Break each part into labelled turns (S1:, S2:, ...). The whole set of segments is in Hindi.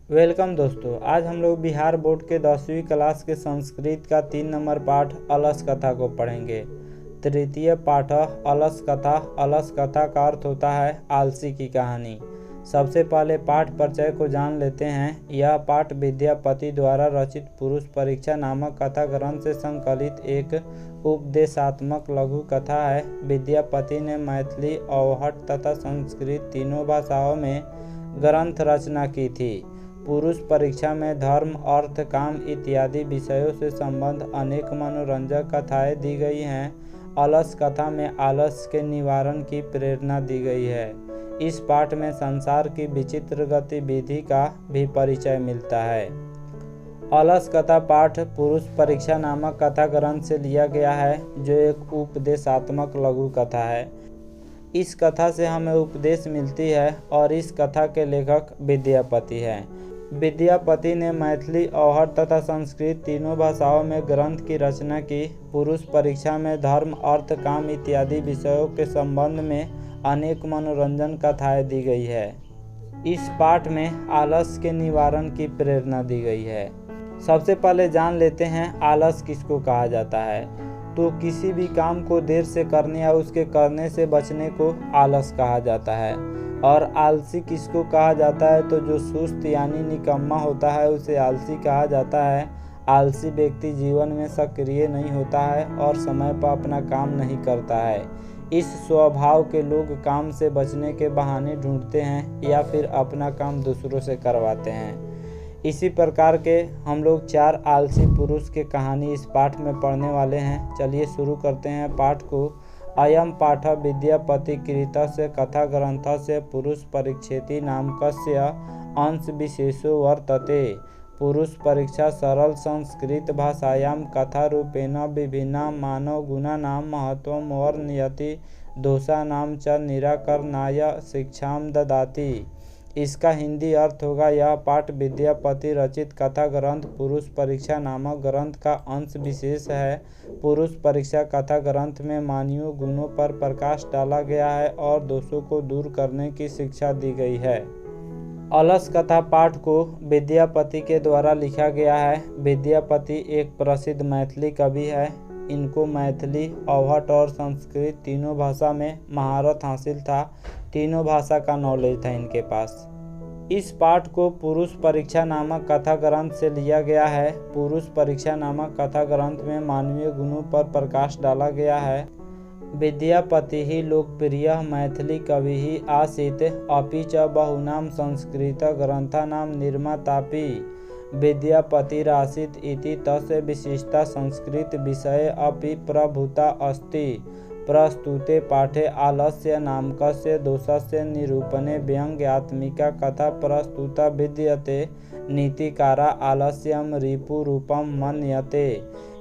S1: वेलकम दोस्तों। आज हम लोग बिहार बोर्ड के 10वीं क्लास के संस्कृत का 3 नंबर पाठ अलस कथा को पढ़ेंगे। तृतीय पाठ अलस कथा। अलस कथा का अर्थ होता है आलसी की कहानी। सबसे पहले पाठ परिचय को जान लेते हैं। यह पाठ विद्यापति द्वारा रचित पुरुष परीक्षा नामक कथा ग्रंथ से संकलित एक उपदेशात्मक लघु कथा है। विद्यापति ने मैथिली, अवहट तथा संस्कृत तीनों भाषाओं में ग्रंथ रचना की थी। पुरुष परीक्षा में धर्म, अर्थ, काम इत्यादि विषयों से संबंध अनेक मनोरंजक कथाएं दी गई हैं। अलस कथा में आलस के निवारण की प्रेरणा दी गई है। इस पाठ में संसार की विचित्र गतिविधि का भी परिचय मिलता है। अलस कथा पाठ पुरुष परीक्षा नामक कथा ग्रंथ से लिया गया है, जो एक उपदेशात्मक लघु कथा है। इस कथा से हमें उपदेश मिलती है और इस कथा के लेखक विद्यापति हैं। विद्यापति ने मैथिली, अवहट तथा संस्कृत तीनों भाषाओं में ग्रंथ की रचना की। पुरुष परीक्षा में धर्म, अर्थ, काम इत्यादि विषयों के संबंध में अनेक मनोरंजन कथाएं दी गई है। इस पाठ में आलस के निवारण की प्रेरणा दी गई है। सबसे पहले जान लेते हैं आलस किसको कहा जाता है। तो किसी भी काम को देर से करने या उसके करने से बचने को आलस कहा जाता है। और आलसी किसको कहा जाता है, तो जो सुस्त यानी निकम्मा होता है उसे आलसी कहा जाता है। आलसी व्यक्ति जीवन में सक्रिय नहीं होता है और समय पर अपना काम नहीं करता है। इस स्वभाव के लोग काम से बचने के बहाने ढूंढते हैं या फिर अपना काम दूसरों से करवाते हैं। इसी प्रकार के हम लोग 4 आलसी पुरुष की कहानी इस पाठ में पढ़ने वाले हैं। चलिए शुरू करते हैं पाठ को। अयम पाठ विद्यापति कृतस्य कथा ग्रंथस्य पुरुष परीक्षेति नामकस्य अंश विशेषो वर्तते। पुरुष परीक्षा सरल संस्कृत भाषायां कथा रूपेण विभिन्ना मानव गुणानां महत्वं वर्णयति, दोषानां च निराकरणाय शिक्षां ददाति। इसका हिंदी अर्थ होगा, यह पाठ विद्यापति रचित कथा ग्रंथ पुरुष परीक्षा नामक ग्रंथ का अंश विशेष है। पुरुष परीक्षा कथा ग्रंथ में मानवीय गुणों पर प्रकाश डाला गया है और दोषों को दूर करने की शिक्षा दी गई है। अलस कथा पाठ को विद्यापति के द्वारा लिखा गया है। विद्यापति एक प्रसिद्ध मैथिली कवि है। इनको मैथिली, अवहट और संस्कृत तीनों भाषा में महारत हासिल था। तीनों भाषा का नॉलेज था इनके पास। इस पाठ को पुरुष परीक्षा नामक कथा ग्रंथ से लिया गया है। पुरुष परीक्षा नामक कथा ग्रंथ में मानवीय गुणों पर प्रकाश डाला गया है। विद्यापति ही लोकप्रिय मैथिली कवि ही आसीत्, अपि च बहुनां संस्कृत ग्रंथानां निर्मातापि विद्यापतिरासीत् इति तस्य विशिष्टा संस्कृत विषये अपि प्रभुता अस्ति। प्रस्तुते पाठे आलस्य नामकस्य दोषस्य निरूपणे व्यंग्यात्मिका कथा प्रस्तुता विद्यते। नीतिकारा आलस्यम रिपुरूपम मन्यते।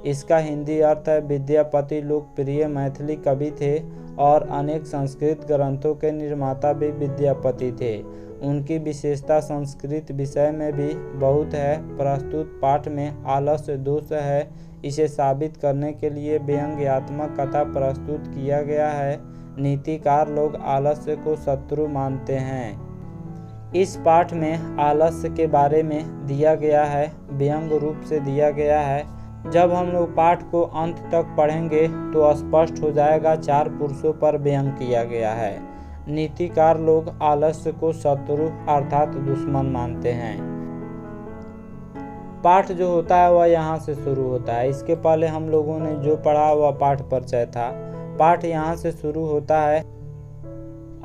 S1: इसका हिंदी अर्थ है, विद्यापति लोकप्रिय मैथिली कवि थे और अनेक संस्कृत ग्रंथों के निर्माता भी विद्यापति थे। उनकी विशेषता संस्कृत विषय में भी बहुत है। प्रस्तुत पाठ में आलस्य दोष है, इसे साबित करने के लिए व्यंग्यात्मक कथा प्रस्तुत किया गया है। नीतिकार लोग आलस्य को शत्रु मानते हैं। इस पाठ में आलस्य के बारे में दिया गया है, व्यंग रूप से दिया गया है। जब हम लोग पाठ को अंत तक पढ़ेंगे तो स्पष्ट हो जाएगा 4 पुरुषों पर व्यंग किया गया है। नीतिकार लोग आलस्य को शत्रु अर्थात दुश्मन मानते हैं। पाठ जो होता है वह यहाँ से शुरू होता है। इसके पहले हम लोगों ने जो पढ़ा वह पाठ परिचय था। पाठ यहाँ से शुरू होता है।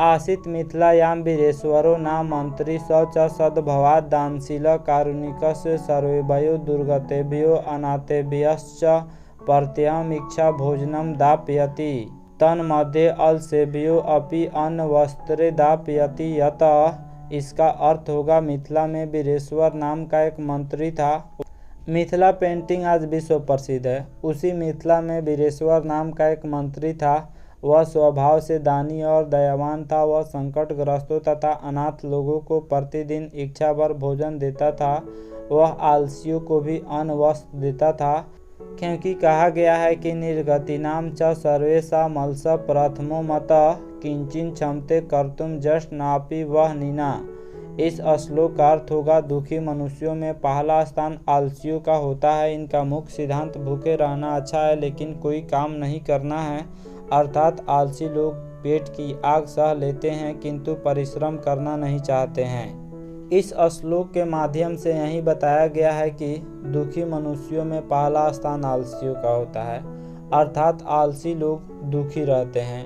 S1: आसीत् मिथिलायां वीरेश्वरो नाम मंत्री स च सद्भवात् दानशील कारुणिकस्य सर्वेभ्यो दुर्गतेभ्यो अनाथेभ्यश्च प्रत्ययम् इच्छा भोजनं दापयति। तन्मध्ये अलसेभ्यो अपि अन्न वस्त्रे दापयति। यतः इसका अर्थ होगा, मिथिला में वीरेश्वर नाम का एक मंत्री था। मिथिला पेंटिंग आज विश्व प्रसिद्ध है। उसी मिथिला में वीरेश्वर नाम का एक मंत्री था। वह स्वभाव से दानी और दयावान था। वह संकटग्रस्तों तथा अनाथ लोगों को प्रतिदिन इच्छा भर भोजन देता था। वह आलसियों को भी अन्न वस्त्र देता था, क्योंकि कहा गया है कि निर्गतिनां च सर्वेषामल्स प्रथमो मतः किंचिन क्षमते कर्तुम जस्ट नापि वह नीना। इस श्लोक का अर्थ होगा, दुखी मनुष्यों में पहला स्थान आलसियों का होता है। इनका मुख्य सिद्धांत भूखे रहना अच्छा है लेकिन कोई काम नहीं करना है। अर्थात आलसी लोग पेट की आग सह लेते हैं किंतु परिश्रम करना नहीं चाहते हैं। इस श्लोक के माध्यम से यही बताया गया है कि दुखी मनुष्यों में पहला स्थान आलसियों का होता है। अर्थात आलसी लोग दुखी रहते हैं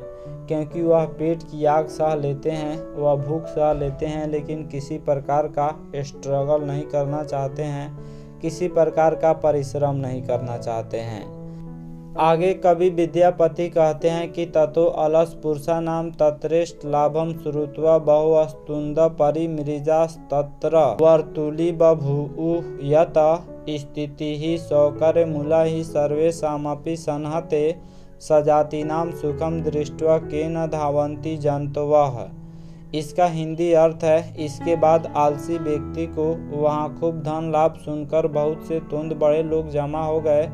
S1: क्योंकि वह पेट की आग सह लेते हैं, वह भूख सह लेते हैं लेकिन किसी प्रकार का स्ट्रगल नहीं करना चाहते हैं, किसी प्रकार का परिश्रम नहीं करना चाहते हैं। आगे कवि विद्यापति कहते हैं कि ततो अलस पुरुषा नाम तत्रेष्ट लाभम श्रुत्वा बहुवस्तुंद परिमृजास्तत्र वर्तुली बभूउ यत स्थिति ही सौकर्य मूला ही सर्वेषामपि संहते सजातीनाम सुखम दृष्ट्वा केन धावन्ति जंतवः। इसका हिंदी अर्थ है, इसके बाद आलसी व्यक्ति को वहाँ खूब धन लाभ सुनकर बहुत से तुंद बड़े लोग जमा हो गए,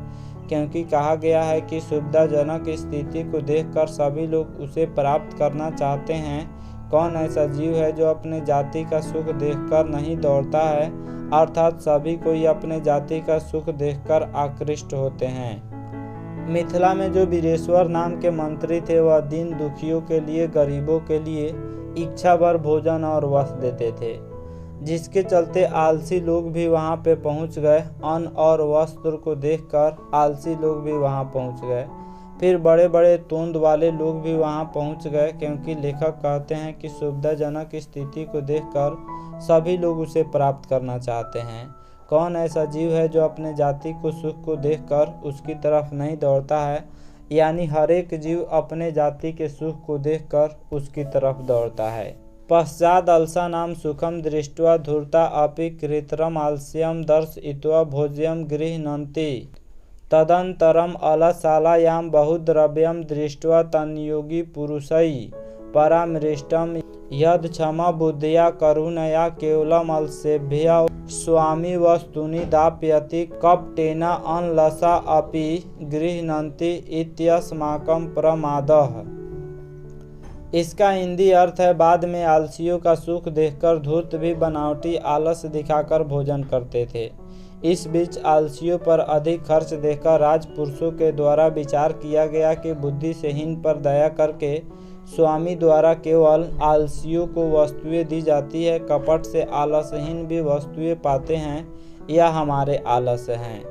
S1: क्योंकि कहा गया है कि सुविधाजनक स्थिति को देखकर सभी लोग उसे प्राप्त करना चाहते हैं। कौन ऐसा जीव है जो अपने जाति का सुख देखकर नहीं दौड़ता है? अर्थात सभी कोई अपने जाति का सुख देखकर आकृष्ट होते हैं। मिथिला में जो वीरेश्वर नाम के मंत्री थे, वह दीन दुखियों के लिए, गरीबों के लिए इच्छा भर भोजन और वस्त्र देते थे, जिसके चलते आलसी लोग भी वहां पे पहुंच गए। अन्न और वस्त्र को देखकर आलसी लोग भी वहां पहुंच गए। फिर बड़े बड़े तोंद वाले लोग भी वहां पहुंच गए, क्योंकि लेखक कहते हैं कि सुविधाजनक स्थिति को देखकर सभी लोग उसे प्राप्त करना चाहते हैं। कौन ऐसा जीव है जो अपने जाति को सुख को देखकर उसकी तरफ नहीं दौड़ता है? यानी हर एक जीव अपने जाति के सुख को देखकर उसकी तरफ दौड़ता है। पश्चात अलसा नाम सुखम दृष्ट्वा धूर्ता अपि कृत्रम आलस्यम दर्शयित्वा भोज्यम गृह्णन्ति तदंतरम अलसालायाम बहुद्रव्यम दृष्ट्वा तन्योगी पुरुषै परामृष्टम यद क्षमा बुद्धिया करुणया केवलम अलसेभ्य स्वामी वस्तुनि दाप्यति कपटेन अनलसा अपि गृह्णन्ति इत्यस्माकं प्रमादः। इसका हिंदी अर्थ है, बाद में आलसियों का सुख देखकर धूर्त भी बनावटी आलस दिखाकर भोजन करते थे। इस बीच आलसियों पर अधिक खर्च देखकर राजपुरुषों के द्वारा विचार किया गया कि बुद्धि से हीन पर दया करके स्वामी द्वारा केवल आलसियों को वस्तुएं दी जाती है, कपट से आलसहीन भी वस्तुएं पाते हैं, यह हमारे आलस हैं।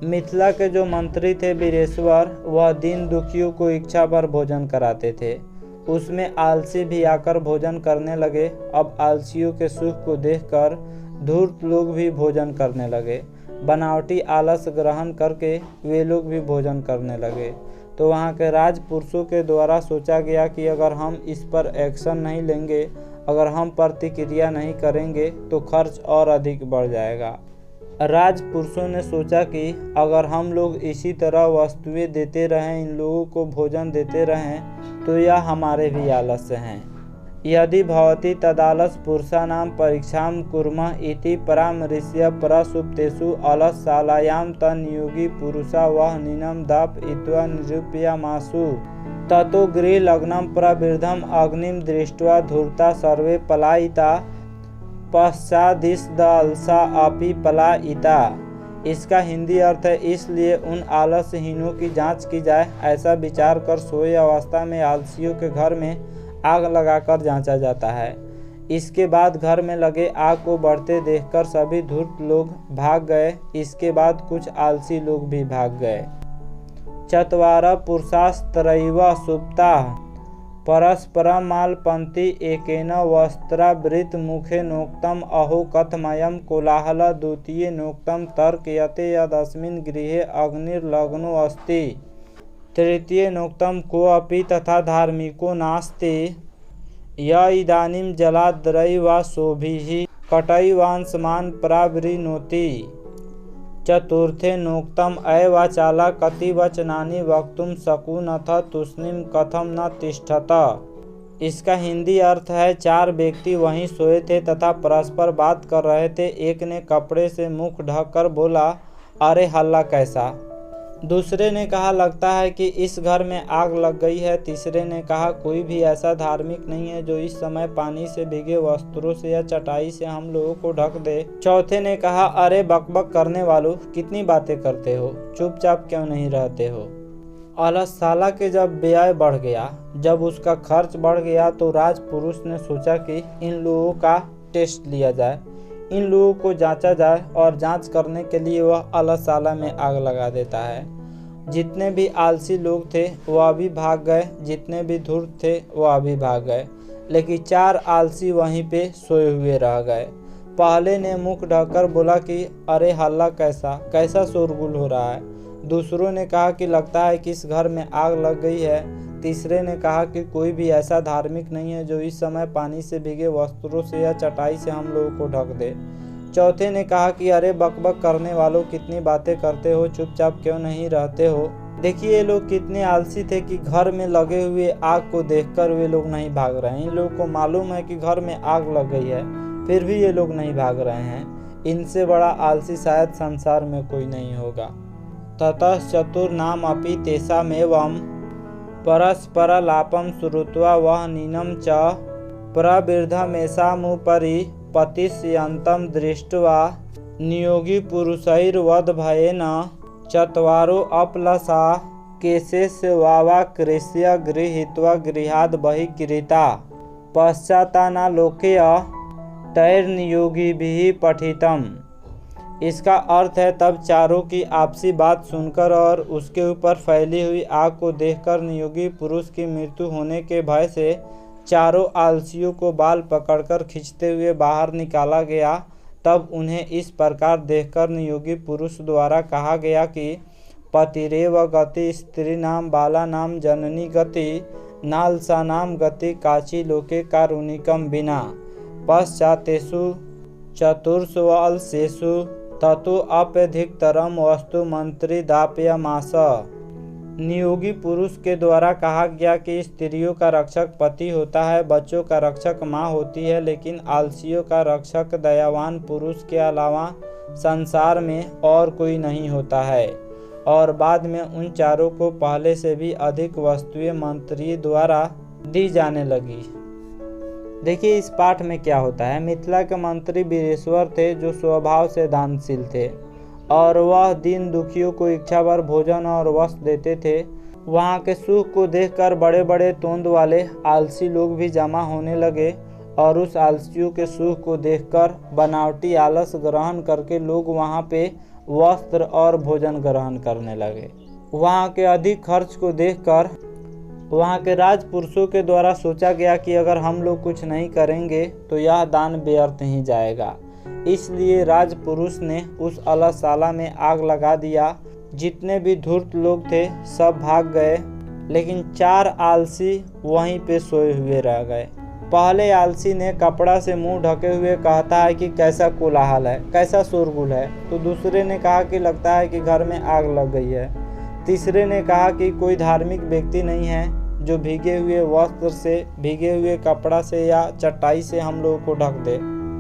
S1: मिथिला के जो मंत्री थे वीरेश्वर, वह दीन दुखियों को इच्छा भर भोजन कराते थे। उसमें आलसी भी आकर भोजन करने लगे। अब आलसियों के सुख को देखकर धूर्त लोग भी भोजन करने लगे। बनावटी आलस ग्रहण करके वे लोग भी भोजन करने लगे। तो वहाँ के राजपुरुषों के द्वारा सोचा गया कि अगर हम इस पर एक्शन नहीं लेंगे, अगर हम प्रतिक्रिया नहीं करेंगे तो खर्च और अधिक बढ़ जाएगा। राजपुरुषों ने सोचा कि अगर हम लोग इसी तरह वस्तुएं देते रहें, इन लोगों को भोजन देते रहें, तो यह हमारे भी आलस्य हैं। यदि भवति तदालस पुरुषाणाम परीक्षाम कुर्मः इति परामृश्य प्रसुप्तेषु अलसशालायां तन्योगी पुरुषा वह नीनम दापयित्वा निरूपयामासु ततो गृहलग्नं प्रवृद्धम् अग्निं दृष्ट्वा धूर्ता सर्वे पलायिता पश्चादिदलसा अपि पलायिता। इसका हिंदी अर्थ है, इसलिए उन आलसहीनों की जांच की जाए। ऐसा विचार कर सोए अवस्था में आलसियों के घर में आग लगाकर जांचा जाता है। इसके बाद घर में लगे आग को बढ़ते देखकर सभी धूर्त लोग भाग गए। इसके बाद कुछ आलसी लोग भी भाग गए। चत्वारः पुरुषास्त्रैव सुप्ताः परस्परमालपन्ति एकेन वस्त्रावृत मुखे नोक्तम अहो कथमयं कोलाहल द्वितीय नोक्तम तर्कयते यदस्मिन् गृहे अग्निर्लग्नो अस्ति तृतीय नोक्तम कोऽपि तथा धार्मिको नास्ति य इदानीं जलाद्रैवा शोभिः कटैवांशमान् प्रावृणोति चतुर्थे नोक्तम अवाचाला कति वचनानि वक्तुं शकुनथ तूष्णीं कथम न तिष्ठत। इसका हिंदी अर्थ है, चार व्यक्ति वहीं सोए थे तथा परस्पर बात कर रहे थे। एक ने कपड़े से मुख ढककर बोला, अरे हल्ला कैसा। दूसरे ने कहा लगता है कि इस घर में आग लग गई है। तीसरे ने कहा कोई भी ऐसा धार्मिक नहीं है जो इस समय पानी से भीगे वस्त्रों से या चटाई से हम लोगों को ढक दे। चौथे ने कहा अरे बकबक करने वालों, कितनी बातें करते हो, चुपचाप क्यों नहीं रहते हो। अलससाला के जब व्यय बढ़ गया, जब उसका खर्च बढ़ गया, तो राजपुरुष ने सोचा कि इन लोगों का टेस्ट लिया जाए, इन लोगों को जांचा जाए। और जांच करने के लिए वह अलससाला में आग लगा देता है। जितने भी आलसी लोग थे वह भी भाग गए, जितने भी धूर्त थे वह भी भाग गए, लेकिन 4 आलसी वहीं पे सोए हुए रह गए। पहले ने मुख ढककर बोला कि अरे हल्ला कैसा शोरगुल हो रहा है। दूसरों ने कहा कि लगता है कि इस घर में आग लग गई है। तीसरे ने कहा कि कोई भी ऐसा धार्मिक नहीं है जो इस समय पानी से भीगे वस्त्रों से या चटाई से हम लोगों को ढक दे। चौथे ने कहा कि अरे बकबक करने वालों, कितनी बातें करते हो, चुपचाप क्यों नहीं रहते हो। देखिए ये लोग कितने आलसी थे कि घर में लगे हुए आग को देखकर वे लोग नहीं भाग रहे हैं। इन लोगों को मालूम है कि घर में आग लग गई है, फिर भी ये लोग नहीं भाग रहे हैं। इनसे बड़ा आलसी शायद संसार में कोई नहीं होगा। ततः चतुर्नाम अपि तेषामेवं परस्परलापं श्रुत्वा वह नीनं च प्रवृद्धमेषामुपरि पतिष्यन्तं दृष्ट्वा नियोगी पुरुषैर्वद्भयेन चत्वारो अपलसा केशेस्य वावाकृष्य गृहीत्वा गृहाद् बहिर्गृहीता पश्चातानालोक्य तैर्नियोगिभिः पठितम्। इसका अर्थ है तब चारों की आपसी बात सुनकर और उसके ऊपर फैली हुई आग को देखकर नियोगी पुरुष की मृत्यु होने के भय से चारों आलसियों को बाल पकड़कर खींचते हुए बाहर निकाला गया। तब उन्हें इस प्रकार देखकर नियोगी पुरुष द्वारा कहा गया कि पतिरेव गति स्त्रीणाम बालानाम जननी गति नालसानाम गति काची लोके कारुणिकम बिना पश्चातेषु चतुर्षु अलसेषु ततो अप्यधिकतरम वस्तु मंत्री दाप्यमास। नियोगी पुरुष के द्वारा कहा गया कि स्त्रियों का रक्षक पति होता है, बच्चों का रक्षक माँ होती है, लेकिन आलसियों का रक्षक दयावान पुरुष के अलावा संसार में और कोई नहीं होता है। और बाद में उन चारों को पहले से भी अधिक वस्तुएं मंत्री द्वारा दी जाने लगी। देखिए इस पाठ में क्या होता है। मिथिला के मंत्री वीरेश्वर थे जो स्वभाव से दानशील थे और वह दीन दुखियों को इच्छा भर भोजन और वस्त्र देते थे। वहाँ के सुख को देखकर बड़े बड़े तोंद वाले आलसी लोग भी जमा होने लगे और उस आलसियों के सुख को देखकर बनावटी आलस ग्रहण करके लोग वहाँ पे वस्त्र और भोजन ग्रहण करने लगे। वहाँ के अधिक खर्च को देखकर वहाँ के राजपुरुषों के द्वारा सोचा गया कि अगर हम लोग कुछ नहीं करेंगे तो यह दान व्यर्थ ही जाएगा। इसलिए राजपुरुष ने उस अलससाला में आग लगा दिया। जितने भी धूर्त लोग थे सब भाग गए, लेकिन 4 आलसी वहीं पे सोए हुए रह गए। पहले आलसी ने कपड़ा से मुंह ढके हुए कहता है कि कैसा कोलाहल है, कैसा शोरगुल है। तो दूसरे ने कहा कि लगता है कि घर में आग लग गई है। तीसरे ने कहा कि कोई धार्मिक व्यक्ति नहीं है जो भीगे हुए वस्त्र से, भीगे हुए कपड़ा से या चटाई से हम लोगों को ढक दे।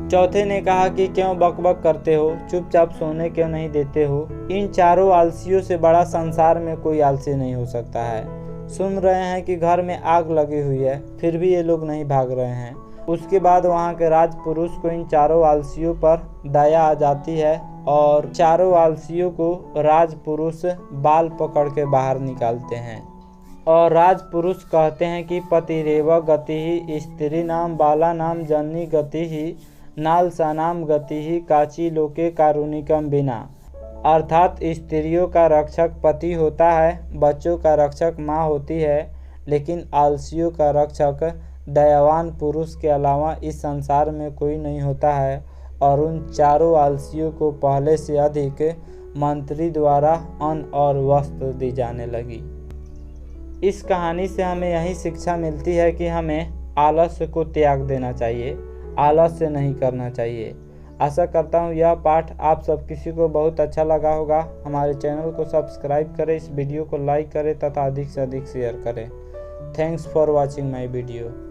S1: चौथे ने कहा कि क्यों बकबक करते हो, चुपचाप सोने क्यों नहीं देते हो। इन चारों आलसियों से बड़ा संसार में कोई आलसी नहीं हो सकता है। सुन रहे हैं कि घर में आग लगी हुई है, फिर भी ये लोग नहीं भाग रहे हैं। उसके बाद वहाँ के राजपुरुष को इन चारों आलसियों पर दया आ जाती है और चारों आलसियों को राजपुरुष बाल पकड़ के बाहर निकालते हैं और राजपुरुष कहते हैं कि पतिरेव गति ही स्त्री नाम बाला नाम जननी गति ही नालसानाम गति ही काची लोके कारुणिकम बिना। अर्थात स्त्रियों का रक्षक पति होता है, बच्चों का रक्षक माँ होती है, लेकिन आलसियों का रक्षक दयावान पुरुष के अलावा इस संसार में कोई नहीं होता है। और उन चारों आलसियों को पहले से अधिक मंत्री द्वारा अन्न और वस्त्र दी जाने लगी। इस कहानी से हमें यही शिक्षा मिलती है कि हमें आलस्य को त्याग देना चाहिए, आलस्य नहीं करना चाहिए। आशा करता हूँ यह पाठ आप सब किसी को बहुत अच्छा लगा होगा। हमारे चैनल को सब्सक्राइब करें, इस वीडियो को लाइक करें तथा अधिक से अधिक शेयर करें। Thanks for watching my video.